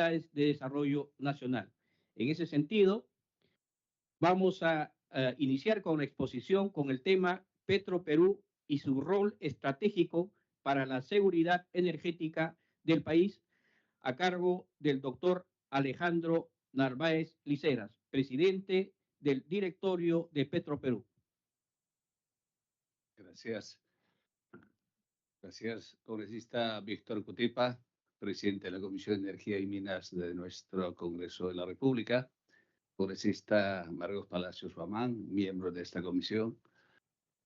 de desarrollo nacional. En ese sentido, vamos a iniciar con la exposición con el tema Petroperú y su rol estratégico para la seguridad energética del país, a cargo del doctor Alejandro Narváez Liceras, presidente del directorio de Petroperú. Gracias. Gracias, congresista Víctor Cutipa, presidente de la Comisión de Energía y Minas de nuestro Congreso de la República. Congresista Marcos Palacios Guamán, miembro de esta comisión.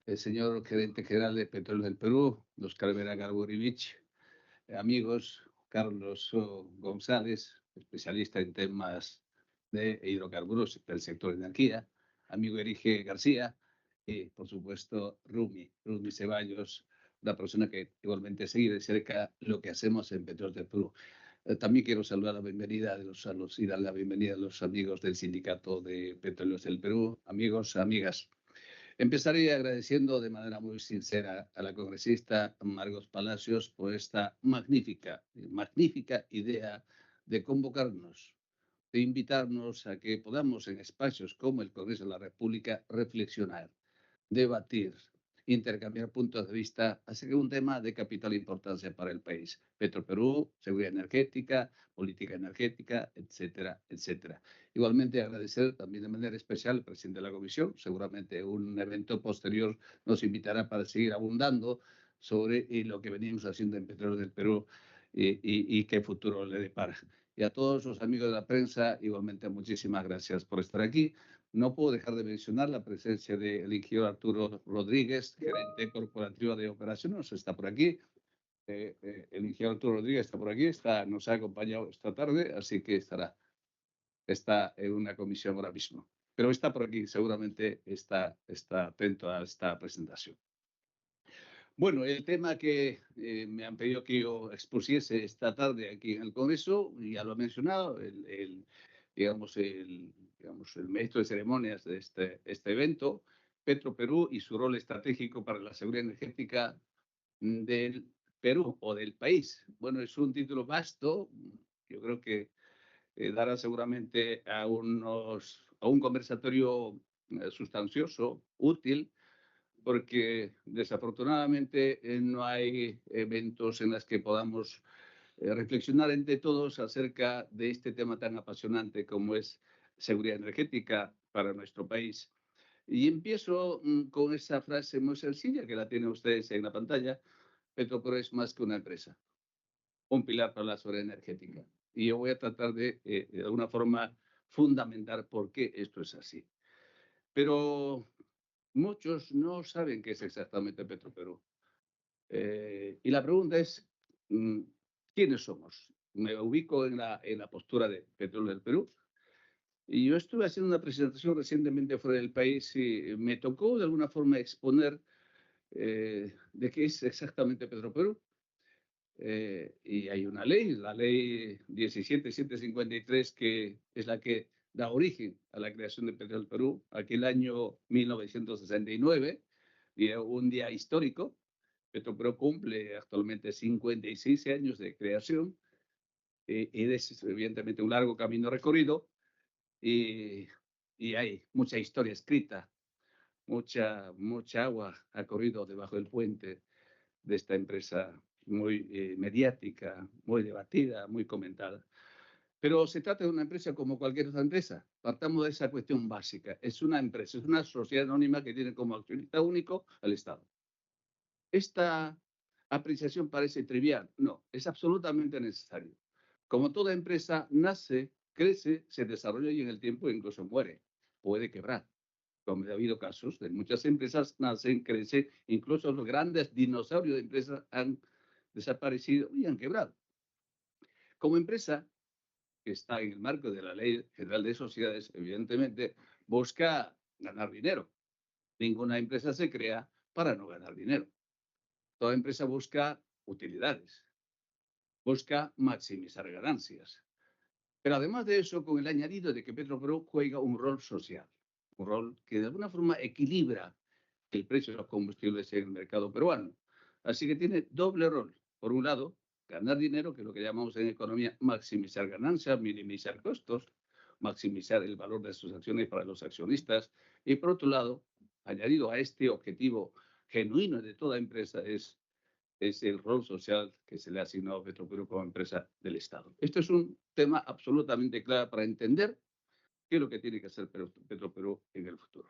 El señor gerente general de Petróleos del Perú, Oscar Vera Garborivich. Amigos, Carlos González, especialista en temas de hidrocarburos del sector de energía. Amigo Erige García. Y, por supuesto, Rumi Ceballos, una persona que igualmente sigue de cerca lo que hacemos en Petróleos del Perú. También quiero saludar la bienvenida y dar la bienvenida a los amigos del Sindicato de Petróleos del Perú, amigos, amigas. Empezaré agradeciendo de manera muy sincera a la congresista Marcos Palacios por esta magnífica idea de convocarnos, de invitarnos a que podamos en espacios como el Congreso de la República reflexionar, debatir, intercambiar puntos de vista acerca de un tema de capital importancia para el país. Petroperú, seguridad energética, política energética, etcétera, etcétera. Igualmente agradecer también de manera especial al presidente de la comisión. Seguramente un evento posterior nos invitará para seguir abundando sobre lo que venimos haciendo en Petróleos del Perú y qué futuro le depara. Y a todos los amigos de la prensa, igualmente muchísimas gracias por estar aquí. No puedo dejar de mencionar la presencia del ingeniero Arturo Rodríguez, gerente corporativo de operaciones, está por aquí. El ingeniero Arturo Rodríguez está por aquí, nos ha acompañado esta tarde, así que está en una comisión ahora mismo. Pero está por aquí, seguramente está atento a esta presentación. Bueno, el tema que me han pedido que yo expusiese esta tarde aquí en el Congreso, ya lo ha mencionado, digamos, el maestro de ceremonias de este evento, Petroperú y su rol estratégico para la seguridad energética del Perú o del país. Bueno, es un título vasto, yo creo que dará seguramente a un conversatorio sustancioso, útil, porque desafortunadamente no hay eventos en los que podamos reflexionar entre todos acerca de este tema tan apasionante como es seguridad energética para nuestro país. Y empiezo con esa frase muy sencilla que la tienen ustedes en la pantalla: Petroperú es más que una empresa, un pilar para la seguridad energética. Y yo voy a tratar de alguna forma, fundamentar por qué esto es así. Pero muchos no saben qué es exactamente Petroperú. Y la pregunta es, ¿quiénes somos? Me ubico en la postura de Petróleo del Perú. Y yo estuve haciendo una presentación recientemente fuera del país y me tocó de alguna forma exponer de qué es exactamente Petroperú. Y hay una ley, la ley 17753, que es la que da origen a la creación de Petróleo del Perú, aquel año 1969, y un día histórico. Petroperú cumple actualmente 56 años de creación y es evidentemente un largo camino recorrido y hay mucha historia escrita, mucha agua ha corrido debajo del puente de esta empresa muy mediática, muy debatida, muy comentada. Pero se trata de una empresa como cualquier otra empresa. Partamos de esa cuestión básica. Es una empresa, es una sociedad anónima que tiene como accionista único al Estado. Esta apreciación parece trivial. No, es absolutamente necesario. Como toda empresa, nace, crece, se desarrolla y en el tiempo incluso muere. Puede quebrar. Como ha habido casos de muchas empresas, nacen, crecen, incluso los grandes dinosaurios de empresas han desaparecido y han quebrado. Como empresa, que está en el marco de la Ley General de Sociedades, evidentemente busca ganar dinero. Ninguna empresa se crea para no ganar dinero. Toda empresa busca utilidades, busca maximizar ganancias. Pero además de eso, con el añadido de que Petroperú juega un rol social, un rol que de alguna forma equilibra el precio de los combustibles en el mercado peruano. Así que tiene doble rol. Por un lado, ganar dinero, que es lo que llamamos en economía maximizar ganancias, minimizar costos, maximizar el valor de sus acciones para los accionistas. Y por otro lado, añadido a este objetivo genuino de toda empresa es el rol social que se le ha asignado a Petroperú como empresa del Estado. Esto es un tema absolutamente clave para entender qué es lo que tiene que hacer Petroperú en el futuro,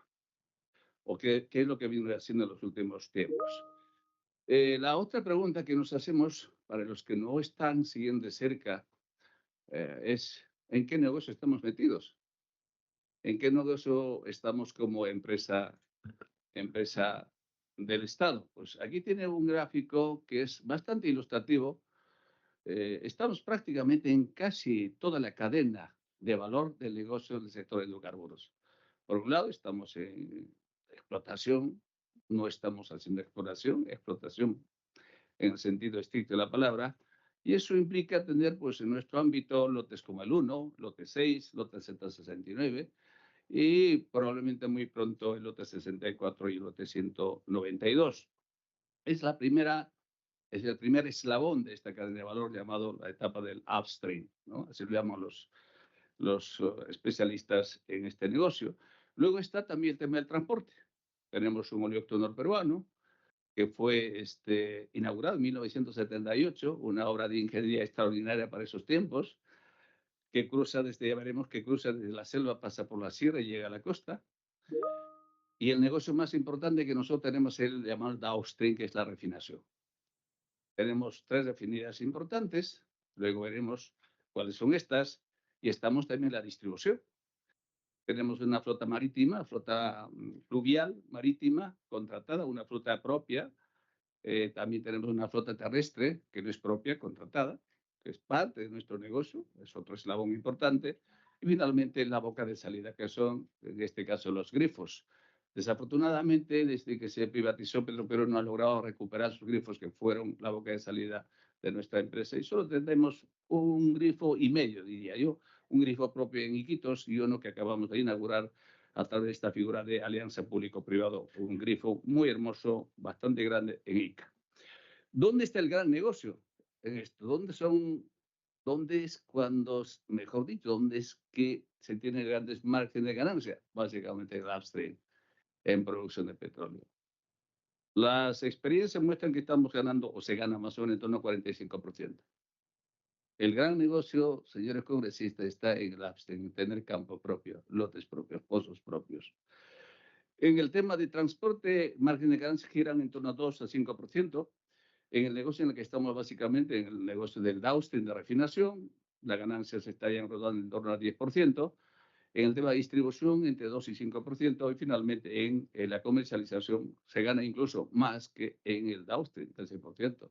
o qué es lo que viene haciendo en los últimos tiempos. La otra pregunta que nos hacemos, para los que no están siguiendo de cerca, es ¿en qué negocio estamos metidos? ¿En qué negocio estamos como empresa del Estado? Pues aquí tiene un gráfico que es bastante ilustrativo. Estamos prácticamente en casi toda la cadena de valor del negocio del sector de hidrocarburos. Por un lado, estamos en explotación, no estamos haciendo explotación en el sentido estricto de la palabra, y eso implica tener pues, en nuestro ámbito lotes como el 1, lote 6, lote Z69, y probablemente muy pronto el lote 64 y el lote 192. Es el primer eslabón de esta cadena de valor llamado la etapa del upstream, ¿no? Así lo llaman los especialistas en este negocio. Luego está también el tema del transporte. Tenemos un oleoducto norperuano que fue inaugurado en 1978, una obra de ingeniería extraordinaria para esos tiempos, que ya veremos que cruza desde la selva, pasa por la sierra y llega a la costa. Y el negocio más importante que nosotros tenemos es el llamado downstream, que es la refinación. Tenemos 3 refinerías importantes, luego veremos cuáles son estas, y estamos también en la distribución. Tenemos una flota marítima, flota fluvial marítima contratada, una flota propia. También tenemos una flota terrestre que no es propia, contratada, que es parte de nuestro negocio, es otro eslabón importante. Y finalmente la boca de salida, que son, en este caso, los grifos. Desafortunadamente, desde que se privatizó Petroperú no ha logrado recuperar sus grifos, que fueron la boca de salida de nuestra empresa. Y solo tenemos un grifo y medio, diría yo, un grifo propio en Iquitos y uno que acabamos de inaugurar a través de esta figura de alianza público-privado, un grifo muy hermoso, bastante grande en Ica. ¿Dónde está el gran negocio en esto? ¿Dónde es cuando, mejor dicho, dónde es que se tienen grandes márgenes de ganancia? Básicamente el upstream, en producción de petróleo. Las experiencias muestran que estamos ganando, o se gana más o menos en torno al 45%. El gran negocio, señores congresistas, está en el upstream, en tener campo propio, lotes propios, pozos propios. En el tema de transporte, margen de ganancia giran en torno a 2 a 5%. En el negocio en el que estamos básicamente, en el negocio del downstream de refinación, la ganancia se está rodando en torno al 10%. En el tema de distribución, entre 2 y 5%. Y finalmente, en la comercialización, se gana incluso más que en el downstream, el 6%.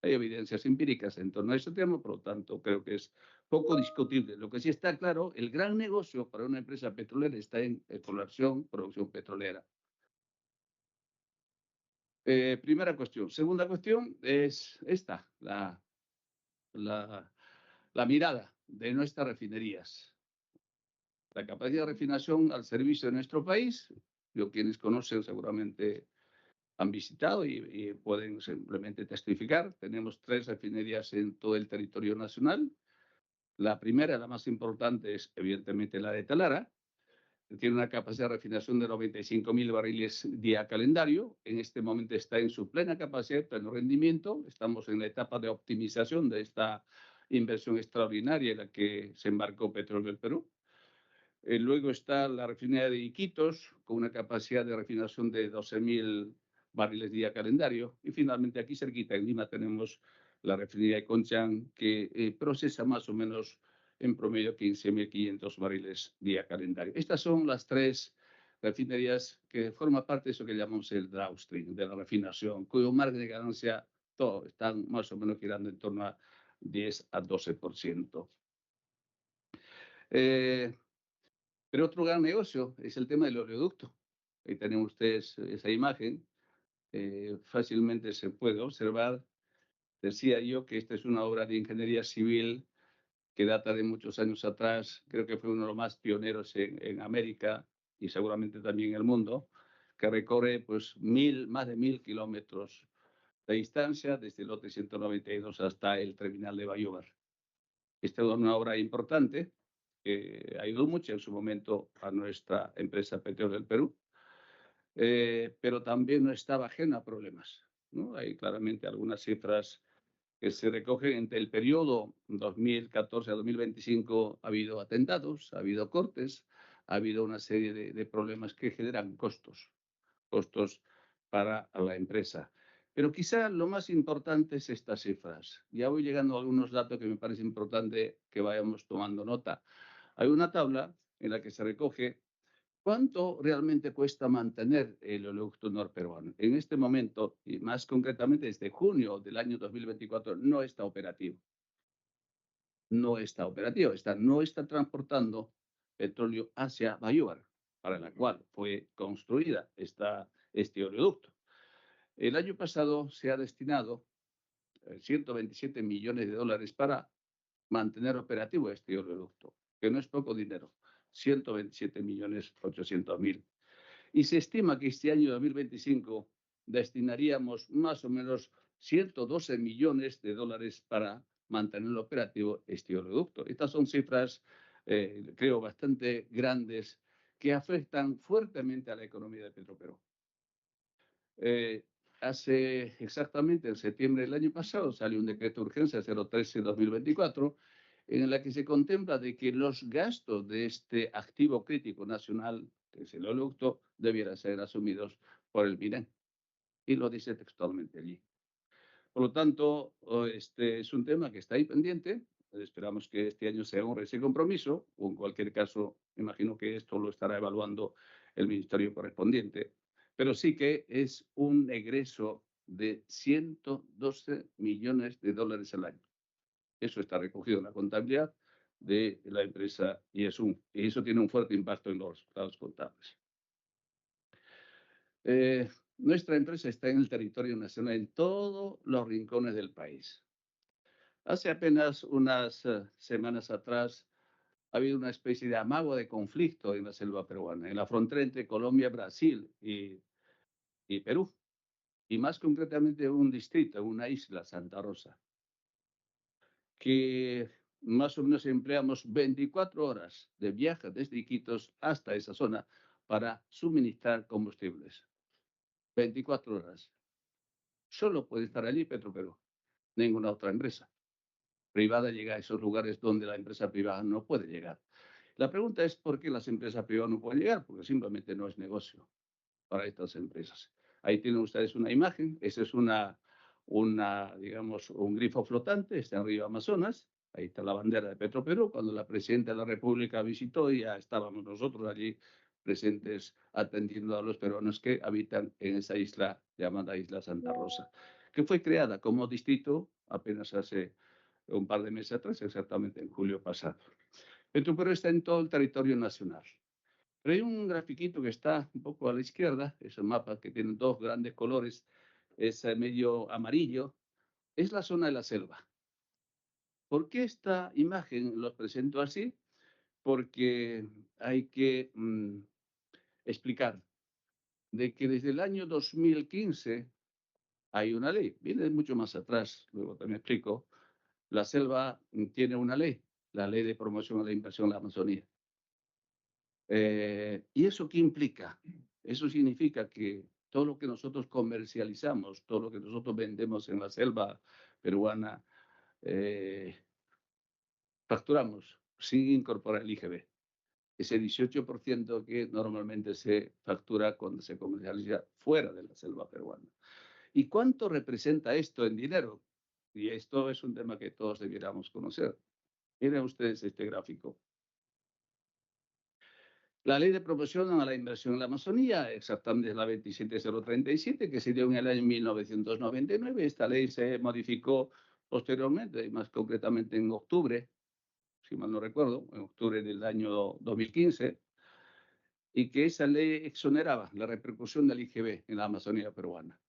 Hay evidencias empíricas en torno a ese tema, por lo tanto, creo que es poco discutible. Lo que sí está claro, el gran negocio para una empresa petrolera está en exploración, producción petrolera. Primera cuestión. Segunda cuestión es esta, la mirada de nuestras refinerías. La capacidad de refinación al servicio de nuestro país, quienes conocen seguramente han visitado y pueden simplemente testificar. Tenemos 3 refinerías en todo el territorio nacional. La primera, la más importante, es evidentemente la de Talara. Tiene una capacidad de refinación de 95.000 barriles día calendario. En este momento está en su plena capacidad, pleno rendimiento. Estamos en la etapa de optimización de esta inversión extraordinaria en la que se embarcó Petróleo del Perú. Luego está la refinería de Iquitos, con una capacidad de refinación de 12.000 barriles día calendario. Y finalmente aquí cerquita en Lima tenemos la refinería de Conchán, que procesa más o menos en promedio 15.500 barriles día calendario. Estas son las 3 refinerías que forman parte de eso que llamamos el downstream, de la refinación, cuyo margen de ganancia todo están más o menos girando en torno a 10 a 12%. Pero otro gran negocio es el tema del oleoducto. Ahí tenemos ustedes esa imagen. Fácilmente se puede observar. Decía yo que esta es una obra de ingeniería civil que data de muchos años atrás. Creo que fue uno de los más pioneros en América y seguramente también en el mundo, que recorre pues más de 1.000 kilómetros de distancia desde el lote 192 hasta el terminal de Bayóvar. Esta es una obra importante que ayudó mucho en su momento a nuestra empresa Petróleo del Perú, pero también no estaba ajena a problemas, ¿no? Hay claramente algunas cifras que se recogen entre el periodo 2014 a 2025. Ha habido atentados, ha habido cortes, ha habido una serie de problemas que generan costos para la empresa. Pero quizá lo más importante es estas cifras. Ya voy llegando a algunos datos que me parece importante que vayamos tomando nota. Hay una tabla en la que se recoge cuánto realmente cuesta mantener el oleoducto norperuano. En este momento, y más concretamente desde junio del año 2024, no está operativo. No está operativo, no está transportando petróleo hacia Bayóvar, para la cual fue construida este oleoducto. El año pasado se ha destinado 127 millones de dólares para mantener operativo este oleoducto, que no es poco dinero, 127 millones 800 mil. Y se estima que este año 2025 destinaríamos más o menos 112 millones de dólares para mantener operativo este oleoducto. Estas son cifras, creo, bastante grandes que afectan fuertemente a la economía de Petroperú. Hace exactamente en septiembre del año pasado salió un decreto de urgencia 013-2024 en la que se contempla de que los gastos de este activo crítico nacional, que es el oleoducto, debieran ser asumidos por el MINEN. Y lo dice textualmente allí. Por lo tanto, este es un tema que está ahí pendiente. Esperamos que este año se honre ese compromiso, o en cualquier caso, imagino que esto lo estará evaluando el ministerio correspondiente. Pero sí que es un egreso de 112 millones de dólares al año. Eso está recogido en la contabilidad de la empresa IESUN, y eso tiene un fuerte impacto en los estados contables. Nuestra empresa está en el territorio nacional, en todos los rincones del país. Hace apenas unas semanas atrás ha habido una especie de amago de conflicto en la selva peruana, en la frontera entre Colombia, Brasil y Perú, y más concretamente un distrito, una isla, Santa Rosa, que más o menos empleamos 24 horas de viaje desde Iquitos hasta esa zona para suministrar combustibles. 24 horas. Solo puede estar allí Petroperú, ninguna otra empresa privada llega a esos lugares donde la empresa privada no puede llegar. La pregunta es por qué las empresas privadas no pueden llegar, porque simplemente no es negocio para estas empresas. Ahí tienen ustedes una imagen, esa es digamos, un grifo flotante, está en Río Amazonas, ahí está la bandera de Petroperú. Cuando la presidenta de la República visitó, ya estábamos nosotros allí presentes atendiendo a los peruanos que habitan en esa isla llamada Isla Santa Rosa, que fue creada como distrito apenas hace un par de meses atrás, exactamente en julio pasado. Petroperú está en todo el territorio nacional. Pero hay un grafiquito que está un poco a la izquierda, es un mapa que tiene dos grandes colores, es medio amarillo, es la zona de la selva. ¿Por qué esta imagen los presento así? Porque hay que explicar de que desde el año 2015 hay una ley, viene mucho más atrás, luego también explico. La selva tiene una ley, la Ley de Promoción a la Inversión en la Amazonía. ¿Y eso qué implica? Eso significa que todo lo que nosotros comercializamos, todo lo que nosotros vendemos en la selva peruana, facturamos sin incorporar el IGB. Ese 18% que normalmente se factura cuando se comercializa fuera de la selva peruana. ¿Y cuánto representa esto en dinero? Y esto es un tema que todos debiéramos conocer. Miren ustedes este gráfico. La ley de promoción a la inversión en la Amazonía, exactamente es la 27037, que se dio en el año 1999. Esta ley se modificó posteriormente, y más concretamente en octubre, si mal no recuerdo, en octubre del año 2015, y que esa ley exoneraba la repercusión del IGB en la Amazonía peruana.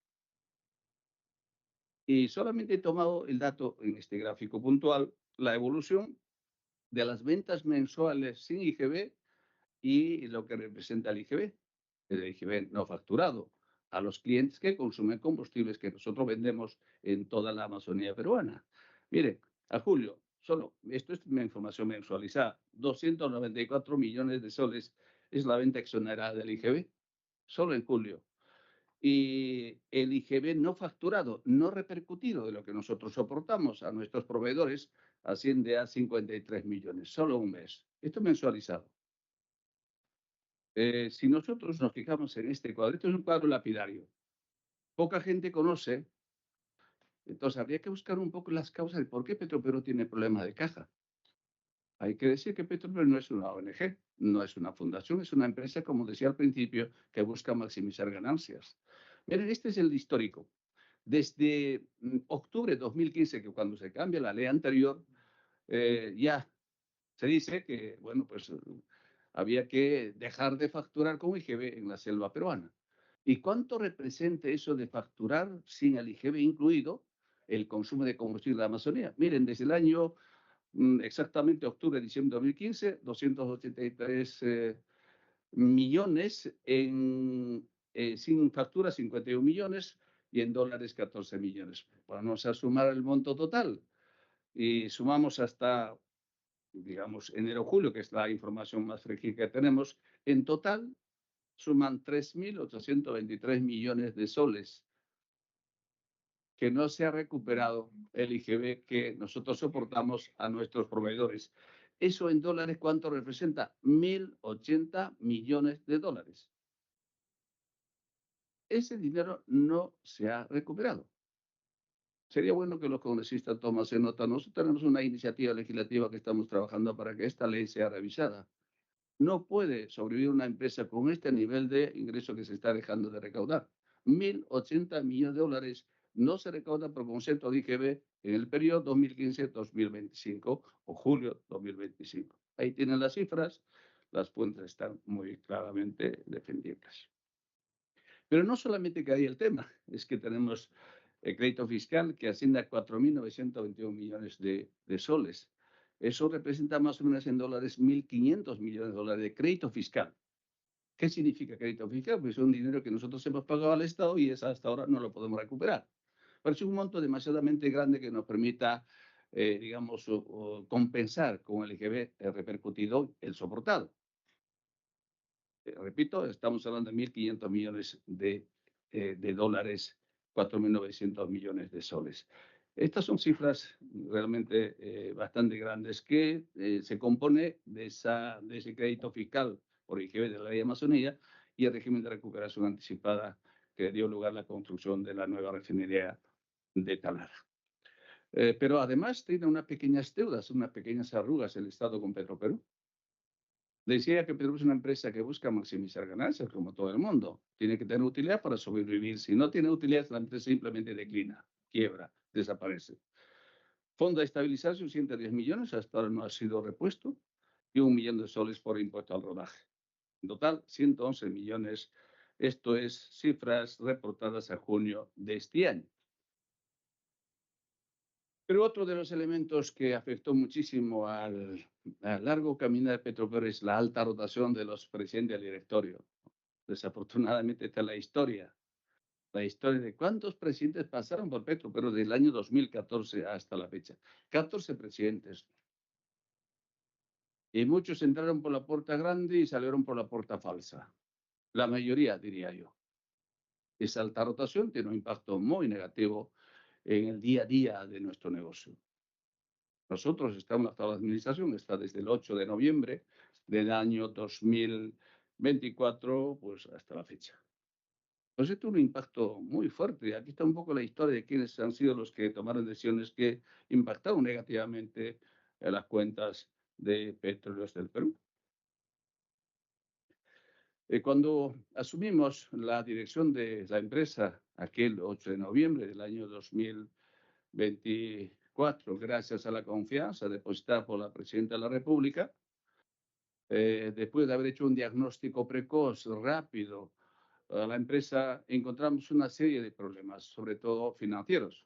Y solamente he tomado el dato en este gráfico puntual, la evolución de las ventas mensuales sin IGB y lo que representa el IGB no facturado a los clientes que consumen combustibles que nosotros vendemos en toda la Amazonía peruana. Mire, a julio, solo, esto es una información mensualizada, 294 millones de soles es la venta exonerada del IGB, solo en julio. Y el IGB no facturado, no repercutido de lo que nosotros soportamos a nuestros proveedores, asciende a 53 millones, solo un mes. Esto mensualizado. Si nosotros nos fijamos en este cuadro, esto es un cuadro lapidario. Poca gente conoce, entonces habría que buscar un poco las causas de por qué Petroperú tiene problemas de caja. Hay que decir que Petroperú no es una ONG, no es una fundación, es una empresa, como decía al principio, que busca maximizar ganancias. Miren, este es el histórico. Desde octubre de 2015, que cuando se cambia la ley anterior, ya se dice que, bueno, pues había que dejar de facturar con IGB en la selva peruana. ¿Y cuánto representa eso de facturar sin el IGB incluido el consumo de combustible de la Amazonía? Miren, desde el año exactamente octubre-diciembre de 2015, 283 millones, sin factura 51 millones y en dólares 14 millones. Vamos a sumar el monto total y sumamos hasta, digamos, enero-julio, que es la información más fresca que tenemos. En total suman 3.823 millones de soles que no se ha recuperado el IGB que nosotros soportamos a nuestros proveedores. Eso en dólares, ¿cuánto representa? 1.080 millones de dólares. Ese dinero no se ha recuperado. Sería bueno que los congresistas tomasen nota. Nosotros tenemos una iniciativa legislativa que estamos trabajando para que esta ley sea revisada. No puede sobrevivir una empresa con este nivel de ingreso que se está dejando de recaudar. 1.080 millones de dólares no se recauda por concepto de IGB en el periodo 2015-2025 o julio 2025. Ahí tienen las cifras, las fuentes están muy claramente defendibles. Pero no solamente que hay el tema, es que tenemos el crédito fiscal que asciende a 4.921 millones de soles. Eso representa más o menos en dólares 1.500 millones de dólares de crédito fiscal. ¿Qué significa crédito fiscal? Pues es un dinero que nosotros hemos pagado al Estado y hasta ahora no lo podemos recuperar. Pero es un monto demasiadamente grande que nos permita, digamos, compensar con el IGB repercutido el soportado. Repito, estamos hablando de 1.500 millones de dólares, 4.900 millones de soles. Estas son cifras realmente bastante grandes que se compone de ese crédito fiscal por IGB de la ley de Amazonía y el régimen de recuperación anticipada que dio lugar a la construcción de la nueva refinería de Talara. Pero además tiene unas pequeñas deudas, unas pequeñas arrugas el Estado con Petroperú. Decía que Perú es una empresa que busca maximizar ganancias, como todo el mundo. Tiene que tener utilidad para sobrevivir. Si no tiene utilidad, la empresa simplemente declina, quiebra, desaparece. Fondo de estabilización, 110 millones, hasta ahora no ha sido repuesto, y 1 millón de soles por impuesto al rodaje. En total, 111 millones. Esto es cifras reportadas a junio de este año. Pero otro de los elementos que afectó muchísimo al largo caminar de Petroperú es la alta rotación de los presidentes del directorio. Desafortunadamente está la historia de cuántos presidentes pasaron por Petroperú desde el año 2014 hasta la fecha. 14 presidentes. Y muchos entraron por la puerta grande y salieron por la puerta falsa. La mayoría, diría yo. Esa alta rotación tiene un impacto muy negativo en el día a día de nuestro negocio. Nosotros estamos, la actual administración está desde el 8 de noviembre del año 2024 pues hasta la fecha. Pues esto es un impacto muy fuerte. Aquí está un poco la historia de quiénes han sido los que tomaron decisiones que impactaron negativamente en las cuentas de Petróleos del Perú. Cuando asumimos la dirección de la empresa aquel 8 de noviembre del año 2024, gracias a la confianza depositada por la Presidenta de la República, después de haber hecho un diagnóstico precoz, rápido, a la empresa encontramos una serie de problemas, sobre todo financieros,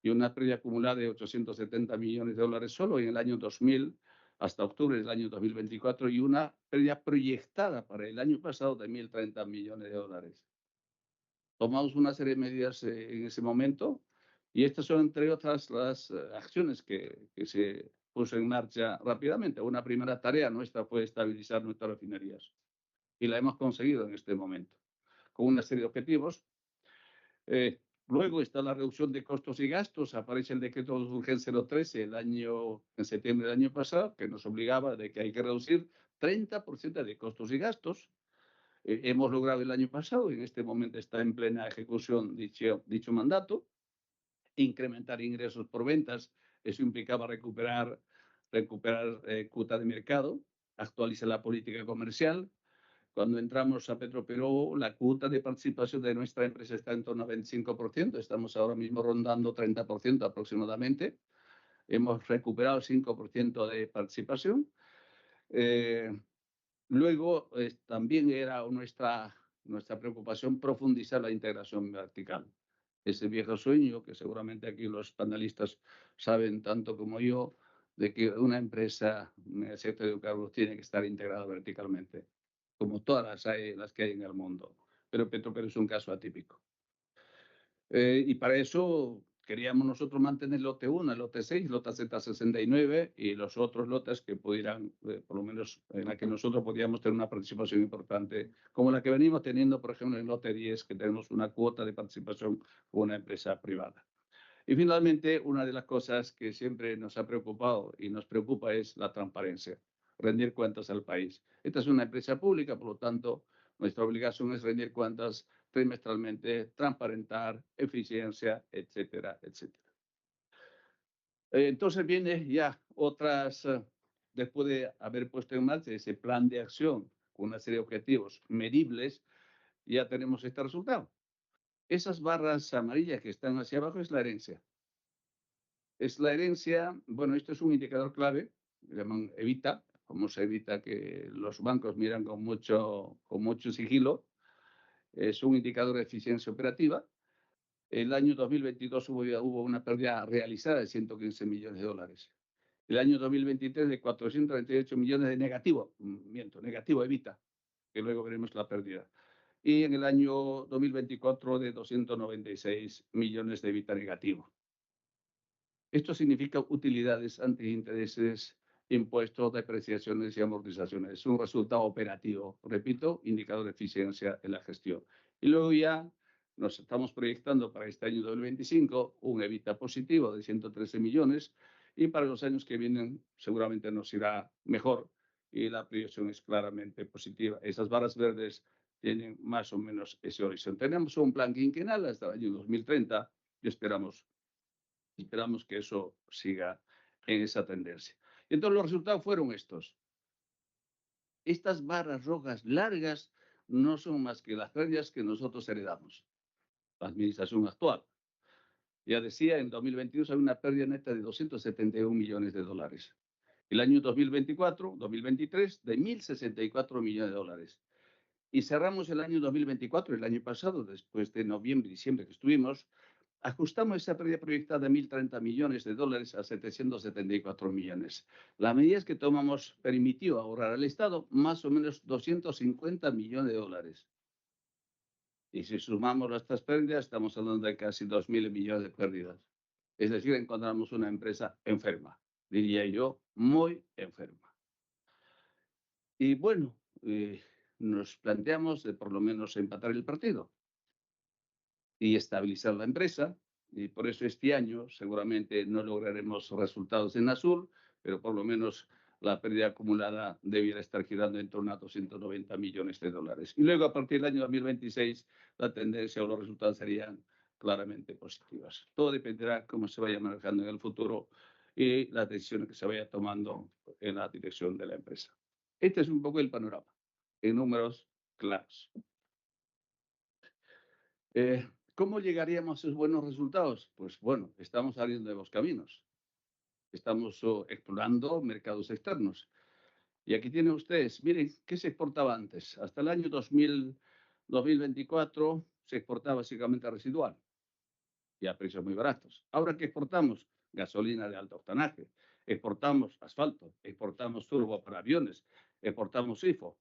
y una pérdida acumulada de 870 millones de dólares solo en el año 2000 hasta octubre del año 2024 y una pérdida proyectada para el año pasado de 1.030 millones de dólares. Tomamos una serie de medidas en ese momento y estas son, entre otras, las acciones que se puso en marcha rápidamente. Una primera tarea nuestra fue estabilizar nuestras refinerías y la hemos conseguido en este momento, con una serie de objetivos. Luego está la reducción de costos y gastos. Aparece el decreto de urgencia 013 en septiembre del año pasado, que nos obligaba de que hay que reducir 30% de costos y gastos. Hemos logrado el año pasado, en este momento está en plena ejecución dicho mandato, incrementar ingresos por ventas. Eso implicaba recuperar cuota de mercado, actualizar la política comercial. Cuando entramos a Petroperú, la cuota de participación de nuestra empresa está en torno a 25%. Estamos ahora mismo rondando 30% aproximadamente. Hemos recuperado el 5% de participación. Luego, también era nuestra preocupación profundizar la integración vertical. Ese viejo sueño que seguramente aquí los panelistas saben tanto como yo, de que una empresa en el sector de hidrocarburos tiene que estar integrada verticalmente, como todas las que hay en el mundo. Pero Petroperú es un caso atípico. Y para eso queríamos nosotros mantener el lote 1, el lote 6, el lote Z69 y los otros lotes que pudieran, por lo menos en la que nosotros podíamos tener una participación importante, como la que venimos teniendo, por ejemplo, en el lote 10, que tenemos una cuota de participación con una empresa privada. Y finalmente, una de las cosas que siempre nos ha preocupado y nos preocupa es la transparencia, rendir cuentas al país. Esta es una empresa pública, por lo tanto, nuestra obligación es rendir cuentas trimestralmente, transparentar, eficiencia, etcétera, etcétera. Entonces viene ya después de haber puesto en marcha ese plan de acción con una serie de objetivos medibles, ya tenemos este resultado. Esas barras amarillas que están hacia abajo es la herencia. Es la herencia, bueno, esto es un indicador clave, le llaman evita, como se evita que los bancos miran con mucho sigilo. Es un indicador de eficiencia operativa. El año 2022 hubo una pérdida realizada de 115 millones de dólares. El año 2023 de 438 millones de negativo evita, que luego veremos la pérdida. Y en el año 2024 de 296 millones de evita negativo. Esto significa utilidades ante intereses, impuestos, depreciaciones y amortizaciones. Es un resultado operativo, repito, indicador de eficiencia en la gestión. Y luego ya nos estamos proyectando para este año 2025 un EBITDA positivo de 113 millones y para los años que vienen seguramente nos irá mejor y la proyección es claramente positiva. Esas barras verdes tienen más o menos ese horizonte. Tenemos un plan quinquenal hasta el año 2030 y esperamos que eso siga en esa tendencia. Entonces los resultados fueron estos. Estas barras rojas largas no son más que las pérdidas que nosotros heredamos, la administración actual. Ya decía, en 2022 hay una pérdida neta de 271 millones de dólares. El año 2023, de 1.064 millones de dólares. Y cerramos el año 2024, el año pasado, después de noviembre y diciembre que estuvimos, ajustamos esa pérdida proyectada de 1.030 millones de dólares a 774 millones. La medida que tomamos permitió ahorrar al Estado más o menos 250 millones de dólares. Y si sumamos estas pérdidas, estamos hablando de casi 2.000 millones de pérdidas. Es decir, encontramos una empresa enferma, diría yo, muy enferma. Y bueno, nos planteamos de por lo menos empatar el partido y estabilizar la empresa. Y por eso este año seguramente no lograremos resultados en azul, pero por lo menos la pérdida acumulada debiera estar girando en torno a 290 millones de dólares. Y luego a partir del año 2026 la tendencia o los resultados serían claramente positivas. Todo dependerá cómo se vaya manejando en el futuro y las decisiones que se vaya tomando en la dirección de la empresa. Este es un poco el panorama, en números claros. ¿Cómo llegaríamos a esos buenos resultados? Pues bueno, estamos abriendo nuevos caminos. Estamos explorando mercados externos. Y aquí tienen ustedes, miren, ¿qué se exportaba antes? Hasta el año 2024 se exportaba básicamente residual y a precios muy baratos. Ahora, ¿qué exportamos? Gasolina de alto octanaje, exportamos asfalto, exportamos turbo para aviones, exportamos SIFO,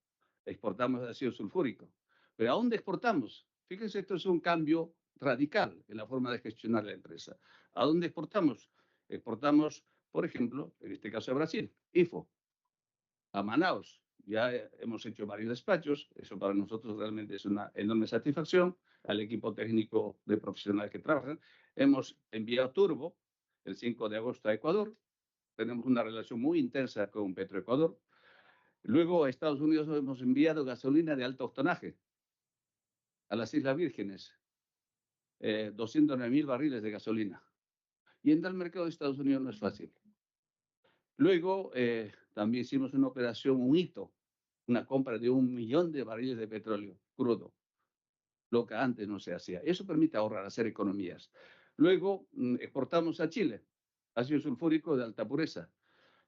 exportamos ácido sulfúrico. ¿Pero a dónde exportamos? Fíjense, esto es un cambio radical en la forma de gestionar la empresa. ¿A dónde exportamos? Exportamos, por ejemplo, en este caso a Brasil, IFO, a Manaus. Ya hemos hecho varios despachos, eso para nosotros realmente es una enorme satisfacción, al equipo técnico de profesionales que trabajan. Hemos enviado Turbo el 5 de agosto a Ecuador, tenemos una relación muy intensa con Petroecuador. Luego a Estados Unidos hemos enviado gasolina de alto octanaje a las Islas Vírgenes, 209.000 barriles de gasolina. Y entrar al mercado de Estados Unidos no es fácil. Luego también hicimos una operación, un hito, una compra de 1 millón de barriles de petróleo crudo, lo que antes no se hacía. Eso permite ahorrar, hacer economías. Luego exportamos a Chile ácido sulfúrico de alta pureza,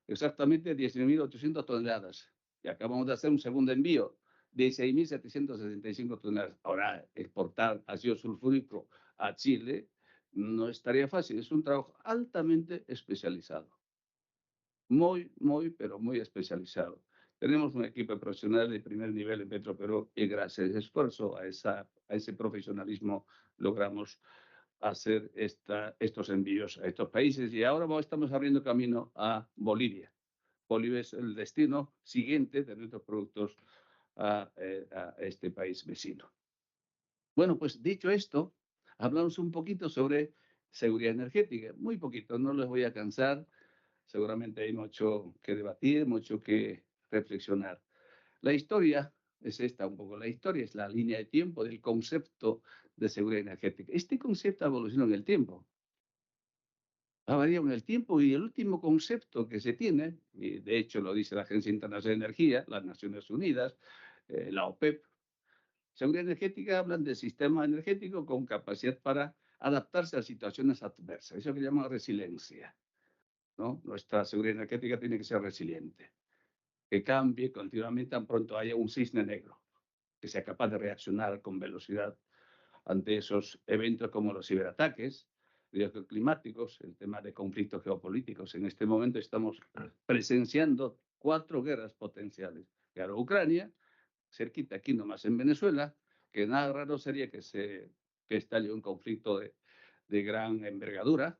exactamente 19.800 toneladas. Y acabamos de hacer un segundo envío de 6.765 toneladas. Ahora, exportar ácido sulfúrico a Chile no es tarea fácil, es un trabajo altamente especializado. Pero muy especializado. Tenemos un equipo profesional de primer nivel en Petroperú y gracias a ese esfuerzo, a ese profesionalismo, logramos hacer estos envíos a estos países. Y ahora estamos abriendo camino a Bolivia. Bolivia es el destino siguiente de nuestros productos a este país vecino. Bueno, pues dicho esto, hablamos un poquito sobre seguridad energética. Muy poquito, no les voy a cansar. Seguramente hay mucho que debatir, mucho que reflexionar. La historia es esta un poco. La historia es la línea de tiempo del concepto de seguridad energética. Este concepto evolucionó en el tiempo. Ha variado en el tiempo y el último concepto que se tiene, y de hecho lo dice la Agencia Internacional de Energía, las Naciones Unidas, la OPEP, seguridad energética hablan del sistema energético con capacidad para adaptarse a situaciones adversas. Eso que llaman resiliencia, ¿no? Nuestra seguridad energética tiene que ser resiliente, que cambie continuamente tan pronto haya un cisne negro, que sea capaz de reaccionar con velocidad ante esos eventos como los ciberataques, riesgos climáticos, el tema de conflictos geopolíticos. En este momento estamos presenciando 4 guerras potenciales. Guerra Ucrania, cerquita aquí nomás en Venezuela, que nada raro sería que estalle un conflicto de gran envergadura,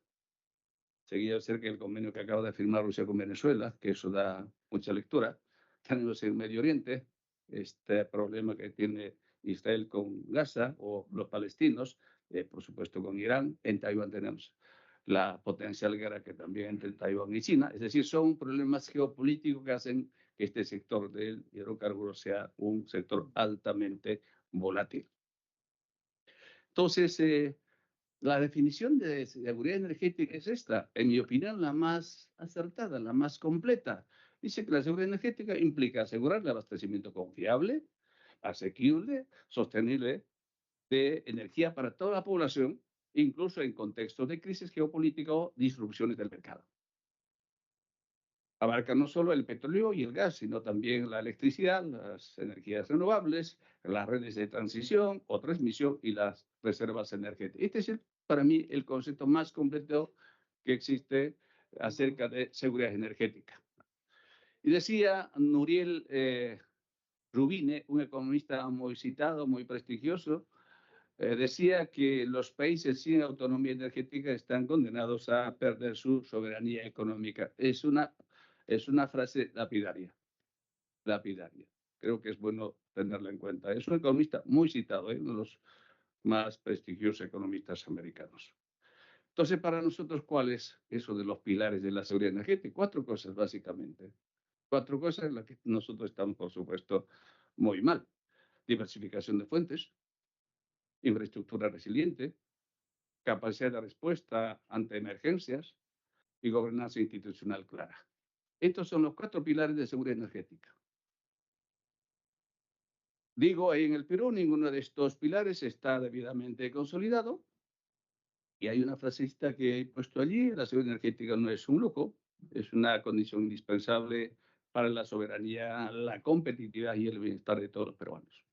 seguido de cerca el convenio que acaba de firmar Rusia con Venezuela, que eso da mucha lectura. Tenemos en Medio Oriente este problema que tiene Israel con Gaza o los palestinos, por supuesto con Irán. En Taiwán tenemos la potencial guerra que también entre Taiwán y China. Es decir, son problemas geopolíticos que hacen que este sector del hidrocarburo sea un sector altamente volátil. Entonces, la definición de seguridad energética es esta, en mi opinión, la más acertada, la más completa. Dice que la seguridad energética implica asegurar el abastecimiento confiable, asequible, sostenible de energía para toda la población, incluso en contextos de crisis geopolítica o disrupciones del mercado. Abarca no solo el petróleo y el gas, sino también la electricidad, las energías renovables, las redes de transición o transmisión y las reservas energéticas. Este es para mí el concepto más completo que existe acerca de seguridad energética. Y decía Nuriel Rubine, un economista muy citado, muy prestigioso, decía que los países sin autonomía energética están condenados a perder su soberanía económica. Es una frase lapidaria. Creo que es bueno tenerla en cuenta. Es un economista muy citado, uno de los más prestigiosos economistas americanos. Entonces, para nosotros, ¿cuál es eso de los pilares de la seguridad energética? 4 cosas, básicamente. 4 cosas en las que nosotros estamos, por supuesto, muy mal. Diversificación de fuentes, infraestructura resiliente, capacidad de respuesta ante emergencias y gobernanza institucional clara. Estos son los 4 pilares de seguridad energética. Digo, ahí en el Perú ninguno de estos pilares está debidamente consolidado. Y hay una frasecita que he puesto allí: la seguridad energética no es un lujo, es una condición indispensable para la soberanía, la competitividad y el bienestar de todos los peruanos.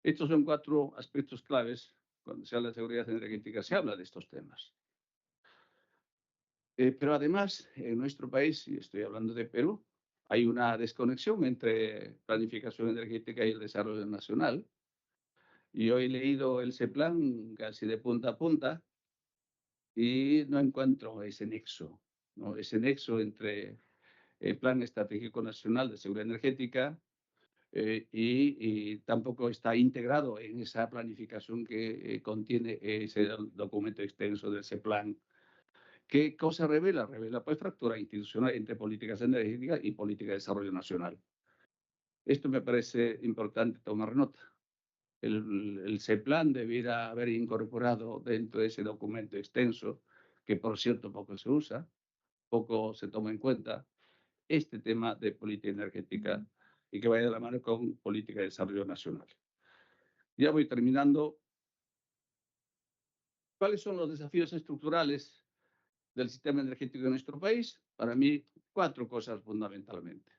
Estos son 4 aspectos claves. Cuando se habla de seguridad energética, se habla de estos temas. Pero además, en nuestro país, y estoy hablando de Perú, hay una desconexión entre planificación energética y el desarrollo nacional. Yo he leído ese plan casi de punta a punta y no encuentro ese nexo, ¿no? Ese nexo entre el Plan Estratégico Nacional de Seguridad Energética y tampoco está integrado en esa planificación que contiene ese documento extenso de ese plan. ¿Qué cosa revela? Revela pues fractura institucional entre políticas energéticas y política de desarrollo nacional. Esto me parece importante tomar nota. El CEPLAN debiera haber incorporado dentro de ese documento extenso, que por cierto poco se usa, poco se toma en cuenta, este tema de política energética y que vaya de la mano con política de desarrollo nacional. Ya voy terminando. ¿Cuáles son los desafíos estructurales del sistema energético de nuestro país? Para mí, 4 cosas fundamentalmente.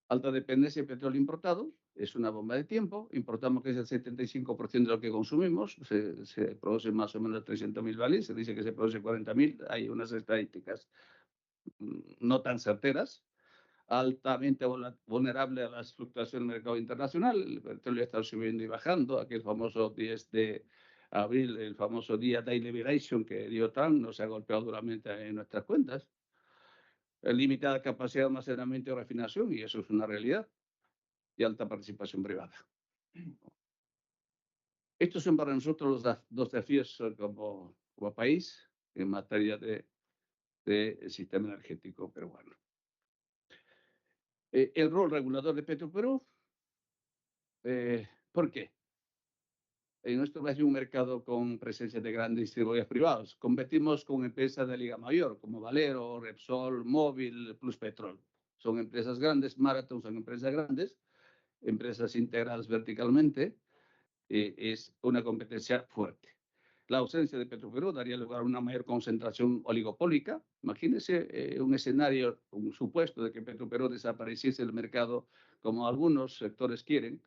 Alta dependencia de petróleo importado, es una bomba de tiempo. Importamos que es el 75% de lo que consumimos. Se produce más o menos 300.000 barriles. Se dice que se produce 40.000. Hay unas estadísticas no tan certeras. Altamente vulnerable a las fluctuaciones del mercado internacional. El petróleo está subiendo y bajando. Aquel famoso 10 de abril, el famoso día Day Liberation que dio Trump, nos ha golpeado duramente en nuestras cuentas. Limitada capacidad de almacenamiento y refinación, y eso es una realidad, y alta participación privada. Estos son para nosotros los dos desafíos como país en materia de sistema energético peruano. El rol regulador de Petroperú, ¿por qué? En nuestro país hay un mercado con presencia de grandes distribuidores privados. Competimos con empresas de liga mayor, como Valero, Repsol, Móvil, Plus Petrol. Son empresas grandes, Marathon son empresas grandes, empresas integradas verticalmente, es una competencia fuerte. La ausencia de Petroperú daría lugar a una mayor concentración oligopólica. Imagínense un escenario, un supuesto de que Petroperú desapareciese del mercado, como algunos sectores quieren,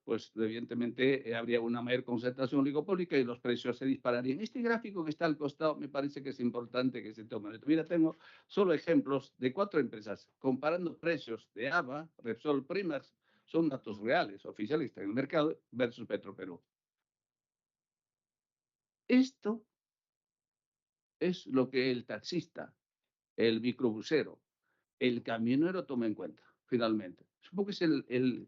pues evidentemente habría una mayor concentración oligopólica y los precios se dispararían. Este gráfico que está al costado me parece que es importante que se tome. Mira, tengo solo ejemplos de 4 empresas comparando precios de ABA, Repsol, Primax, son datos reales, oficialistas en el mercado, versus Petroperú. Esto es lo que el taxista, el microbusero, el camionero toma en cuenta, finalmente. Supongo que es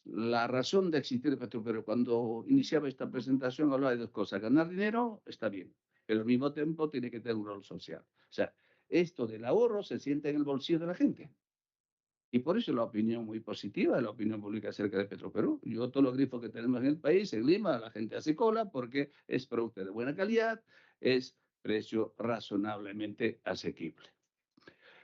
la razón de existir Petroperú. Cuando iniciaba esta presentación hablaba de 2 cosas. Ganar dinero está bien, pero al mismo tiempo tiene que tener un rol social. O sea, esto del ahorro se siente en el bolsillo de la gente. Y por eso la opinión muy positiva de la opinión pública acerca de Petroperú. Yo todos los grifos que tenemos en el país, en Lima, la gente hace cola porque es producto de buena calidad, es precio razonablemente asequible.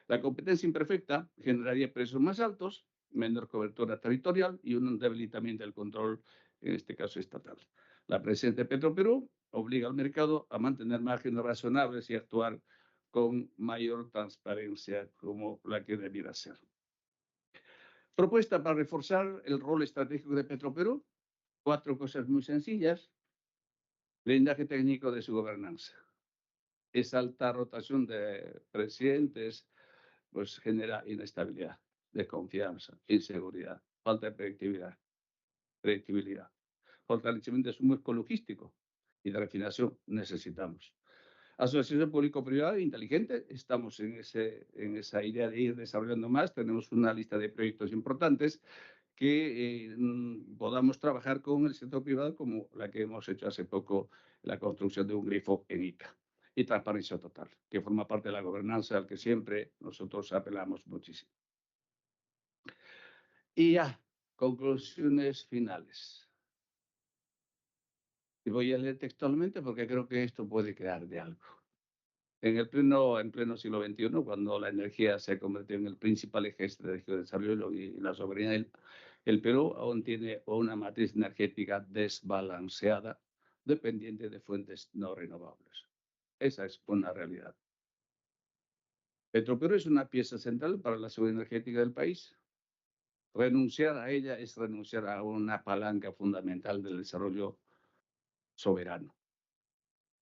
La competencia imperfecta generaría precios más altos, menor cobertura territorial y un debilitamiento del control, en este caso estatal. La presencia de Petroperú obliga al mercado a mantener márgenes razonables y actuar con mayor transparencia como la que debiera ser. Propuesta para reforzar el rol estratégico de Petroperú, 4 cosas muy sencillas. Blindaje técnico de su gobernanza. Esa alta rotación de presidentes pues genera inestabilidad, desconfianza, inseguridad, falta de predictibilidad. Fortalecimiento de su marco logístico y de refinación necesitamos. Asociación público-privada inteligente, estamos en esa idea de ir desarrollando más, tenemos una lista de proyectos importantes que podamos trabajar con el sector privado como la que hemos hecho hace poco, la construcción de un grifo en Ica. Y transparencia total, que forma parte de la gobernanza al que siempre nosotros apelamos muchísimo. Y ya, conclusiones finales. Y voy a leer textualmente porque creo que esto puede quedar de algo. En pleno siglo XXI, cuando la energía se convirtió en el principal eje estratégico de desarrollo y la soberanía, el Perú aún tiene una matriz energética desbalanceada, dependiente de fuentes no renovables. Esa es una realidad. Petroperú es una pieza central para la seguridad energética del país. Renunciar a ella es renunciar a una palanca fundamental del desarrollo soberano.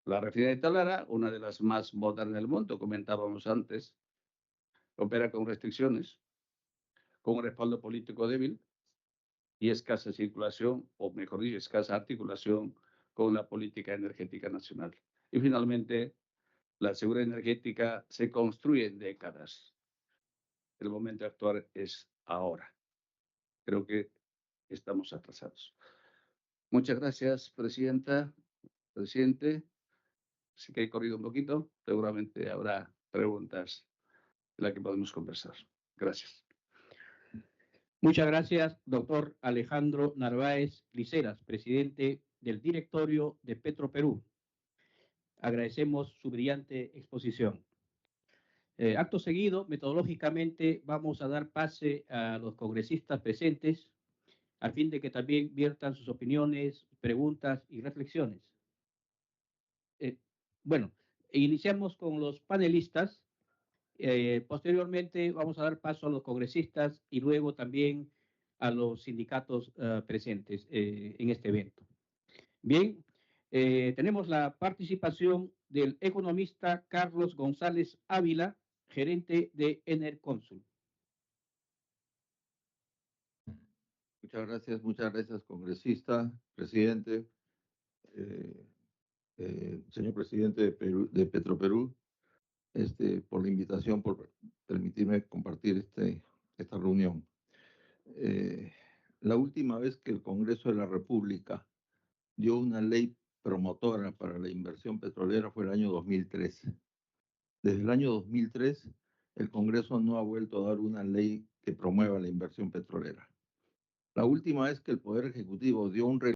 La refinería de Talara, una de las más modernas del mundo, comentábamos antes, opera con restricciones, con un respaldo político débil, y escasa circulación, o mejor dicho, escasa articulación con la política energética nacional. Y finalmente, la seguridad energética se construye en décadas. El momento de actuar es ahora. Creo que estamos atrasados. Muchas gracias, presidenta, presidente. Sí que he corrido un poquito. Seguramente habrá preguntas de las que podemos conversar. Gracias. Muchas gracias, doctor Alejandro Narváez Liceras, presidente del directorio de Petroperú. Agradecemos su brillante exposición. Acto seguido, metodológicamente, vamos a dar pase a los congresistas presentes a fin de que también viertan sus opiniones, preguntas y reflexiones. Bueno, iniciamos con los panelistas. Posteriormente vamos a dar paso a los congresistas y luego también a los sindicatos presentes en este evento. Bien, tenemos la participación del economista Carlos González Ávila, gerente de Enerconsul. Muchas gracias, congresista, presidente, señor presidente de Petroperú, por la invitación, por permitirme compartir esta reunión. La última vez que el Congreso de la República dio una ley promotora para la inversión petrolera fue el año 2003. Desde el año 2003, el Congreso no ha vuelto a dar una ley que promueva la inversión petrolera. La última vez que el Poder Ejecutivo dio un